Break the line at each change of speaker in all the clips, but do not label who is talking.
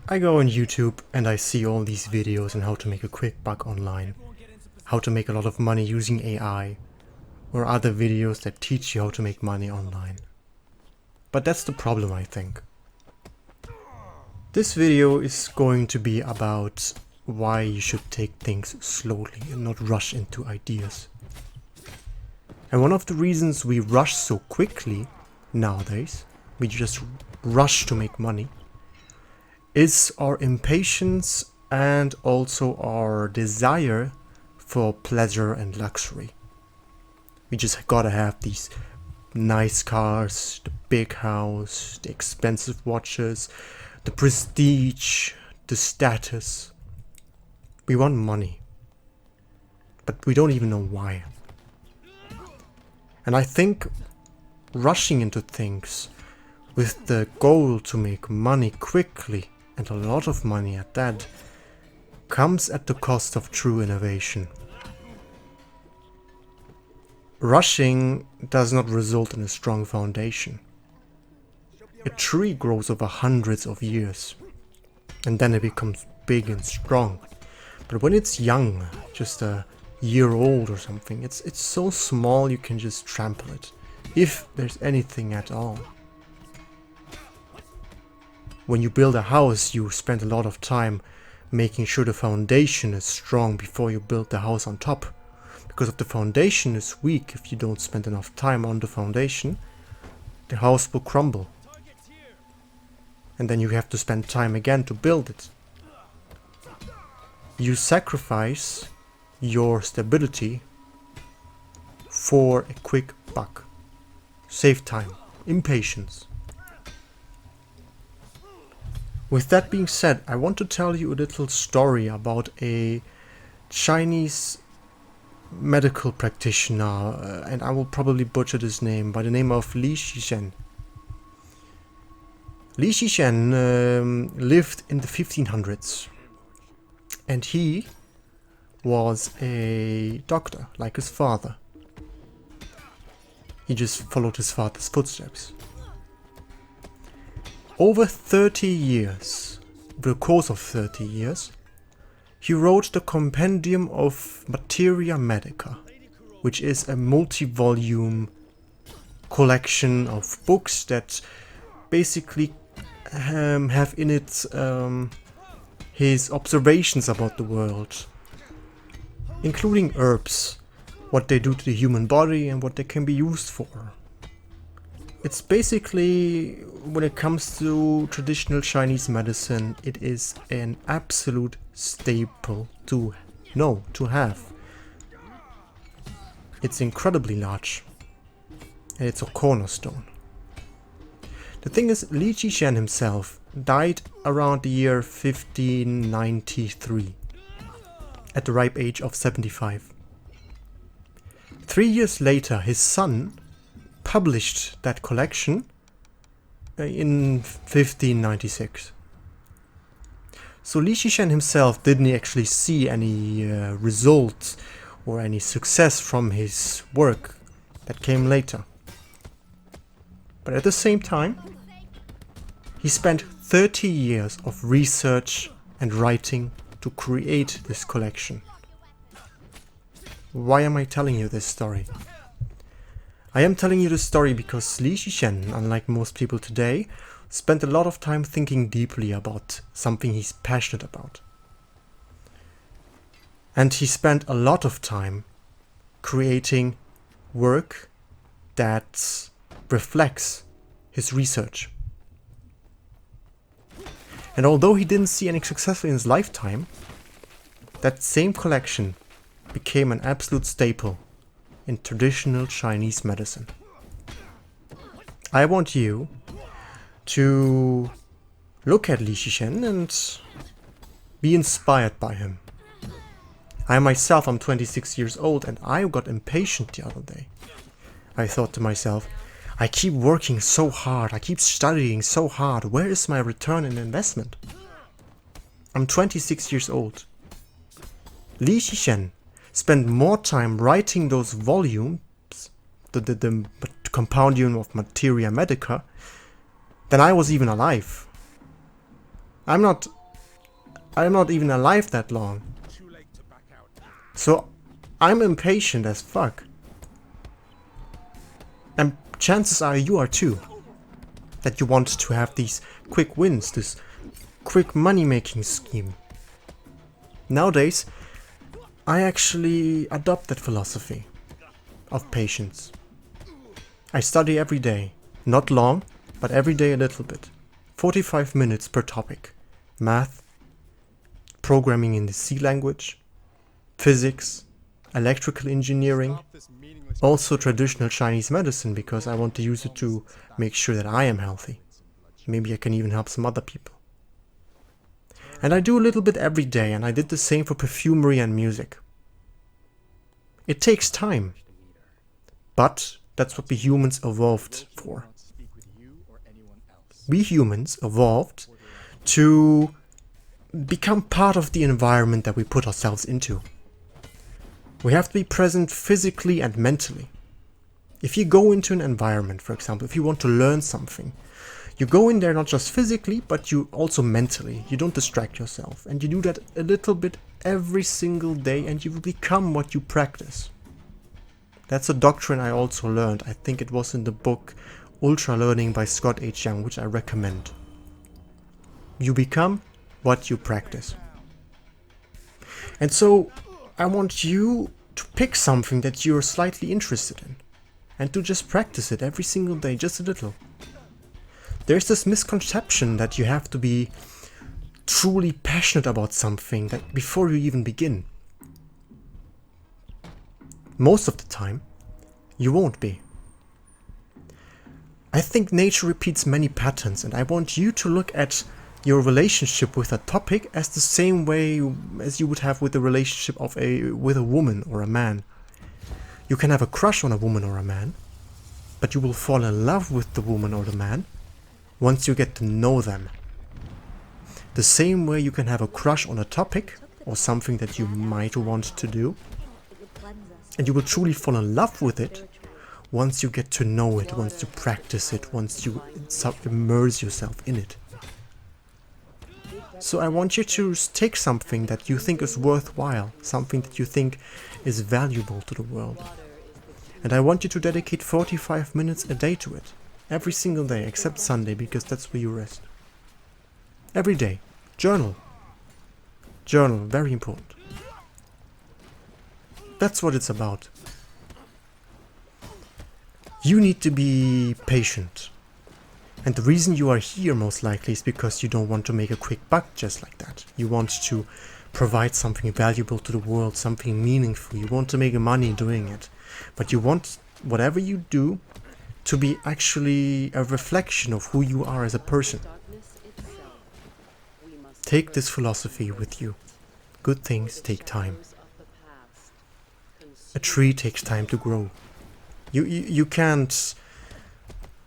I go on YouTube and I see all these videos on how to make a quick buck online, how to make a lot of money using AI, or other videos that teach you how to make money online. But that's the problem, I think. This video is going to be about why you should take things slowly and not rush into ideas. And one of the reasons we rush so quickly nowadays, we just rush to make money, is our impatience and also our desire for pleasure and luxury. We just gotta have these nice cars, the big house, the expensive watches, the prestige, the status. We want money, but we don't even know why. And I think rushing into things with the goal to make money quickly, and a lot of money at that, comes at the cost of true innovation. Rushing does not result in a strong foundation. A tree grows over hundreds of years, and then it becomes big and strong. But when it's young, just a year old or something, it's so small you can just trample it, if there's anything at all. When you build a house, you spend a lot of time making sure the foundation is strong before you build the house on top. Because if the foundation is weak, if you don't spend enough time on the foundation, the house will crumble. And then you have to spend time again to build it. You sacrifice your stability for a quick buck. Save time, impatience. With that being said, I want to tell you a little story about a Chinese medical practitioner, and I will probably butcher this name, by the name of Li Shizhen. Li Shizhen lived in the 1500s, and he was a doctor, like his father. He just followed his father's footsteps. Over 30 years, the course of 30 years, he wrote the Compendium of Materia Medica, which is a multi-volume collection of books that basically have in it his observations about the world, including herbs, what they do to the human body and what they can be used for. It's basically, when it comes to traditional Chinese medicine, it is an absolute staple to have. It's incredibly large, and it's a cornerstone. The thing is, Li Shizhen himself died around the year 1593, at the ripe age of 75. 3 years later, his son published that collection in 1596. So Li Shizhen himself didn't actually see any results or any success from his work that came later. But at the same time, he spent 30 years of research and writing to create this collection. Why am I telling you this story? I am telling you this story because Li Shizhen, unlike most people today, spent a lot of time thinking deeply about something he's passionate about. And he spent a lot of time creating work that reflects his research. And although he didn't see any success in his lifetime, that same collection became an absolute staple in traditional Chinese medicine. I want you to look at Li Shizhen and be inspired by him. I myself am 26 years old and I got impatient the other day. I thought to myself, I keep working so hard, I keep studying so hard, where is my return on investment? I'm 26 years old. Li Shizhen spent more time writing those volumes, the Compendium of Materia Medica, than I was even alive. I'm not even alive that long. So I'm impatient as fuck. And chances are you are too. That you want to have these quick wins, this quick money-making scheme. Nowadays, I actually adopt that philosophy of patience. I study every day. Not long, but every day a little bit. 45 minutes per topic. Math, programming in the C language, physics, electrical engineering, also traditional Chinese medicine, because I want to use it to make sure that I am healthy. Maybe I can even help some other people. And I do a little bit every day, and I did the same for perfumery and music. It takes time, but that's what we humans evolved for. We humans evolved to become part of the environment that we put ourselves into. We have to be present physically and mentally. If you go into an environment, for example, if you want to learn something, you go in there not just physically, but you also mentally. You don't distract yourself. And you do that a little bit every single day, and you will become what you practice. That's a doctrine I also learned. I think it was in the book Ultra Learning by Scott H. Young, which I recommend. You become what you practice. And so I want you to pick something that you're slightly interested in and to just practice it every single day, just a little. There's this misconception that you have to be truly passionate about something that before you even begin. Most of the time, you won't be. I think nature repeats many patterns, and I want you to look at your relationship with a topic as the same way as you would have with the relationship of with a woman or a man. You can have a crush on a woman or a man, but you will fall in love with the woman or the man once you get to know them. The same way you can have a crush on a topic or something that you might want to do, and you will truly fall in love with it once you get to know it, once you practice it, once you immerse yourself in it. So I want you to take something that you think is worthwhile, something that you think is valuable to the world. And I want you to dedicate 45 minutes a day to it. Every single day, except Sunday, because that's where you rest. Every day. Journal. Journal, very important. That's what it's about. You need to be patient. And the reason you are here most likely is because you don't want to make a quick buck just like that. You want to provide something valuable to the world, something meaningful. You want to make money doing it. But you want whatever you do to be actually a reflection of who you are as a person. Take this philosophy with you. Good things take time. A tree takes time to grow. You can't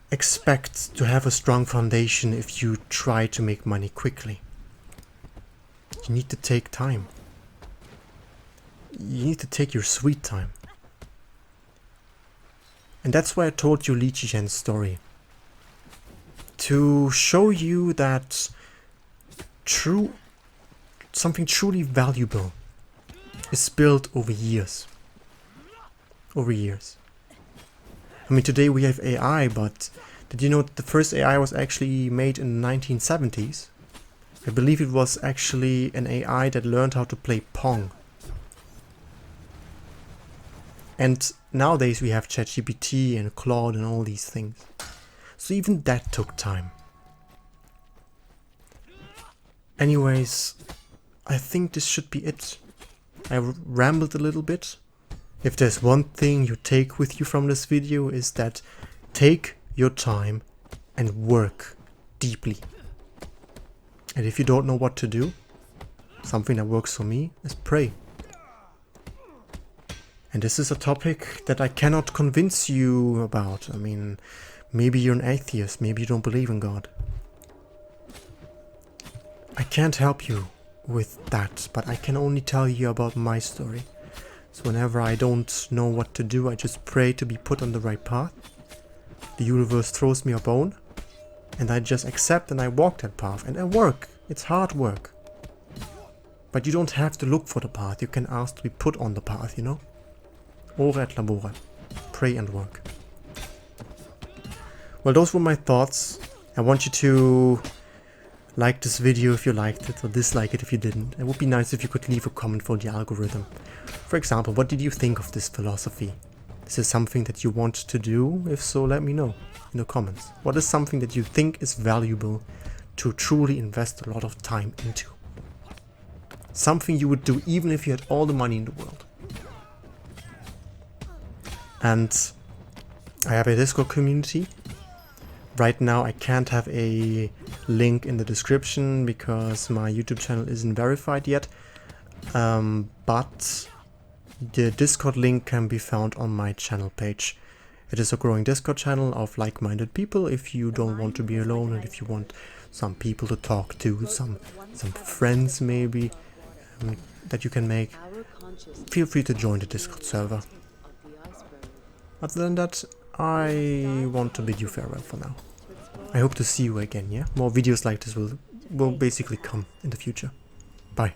expect to have a strong foundation if you try to make money quickly. You need to take time. You need to take your sweet time. And that's why I told you Li Qizhen's story. To show you that something truly valuable is built over years. Over years. I mean, today we have AI, but did you know that the first AI was actually made in the 1970s? I believe it was actually an AI that learned how to play Pong. And nowadays we have ChatGPT and Claude and all these things. So even that took time. Anyways, I think this should be it. I rambled a little bit. If there's one thing you take with you from this video is that take your time and work deeply. And if you don't know what to do, something that works for me is pray. And this is a topic that I cannot convince you about. I mean, maybe you're an atheist, maybe you don't believe in God. I can't help you with that, but I can only tell you about my story. So whenever I don't know what to do, I just pray to be put on the right path. The universe throws me a bone, and I just accept and I walk that path, and I work It's hard work. But you don't have to look for the path. You can ask to be put on the path, you know? Ora et labora. Pray and work. Well, those were my thoughts. I want you to like this video if you liked it, or dislike it if you didn't. It would be nice if you could leave a comment for the algorithm. For example, what did you think of this philosophy? Is this something that you want to do? If so, let me know in the comments. What is something that you think is valuable to truly invest a lot of time into? Something you would do even if you had all the money in the world. And I have a Discord community. Right now I can't have a link in the description because my YouTube channel isn't verified yet. But the Discord link can be found on my channel page. It is a growing Discord channel of like-minded people. If you don't want to be alone and if you want some people to talk to, some friends maybe that you can make, feel free to join the Discord server. Other than that, I want to bid you farewell for now. I hope to see you again, yeah? More videos like this will basically come in the future. Bye.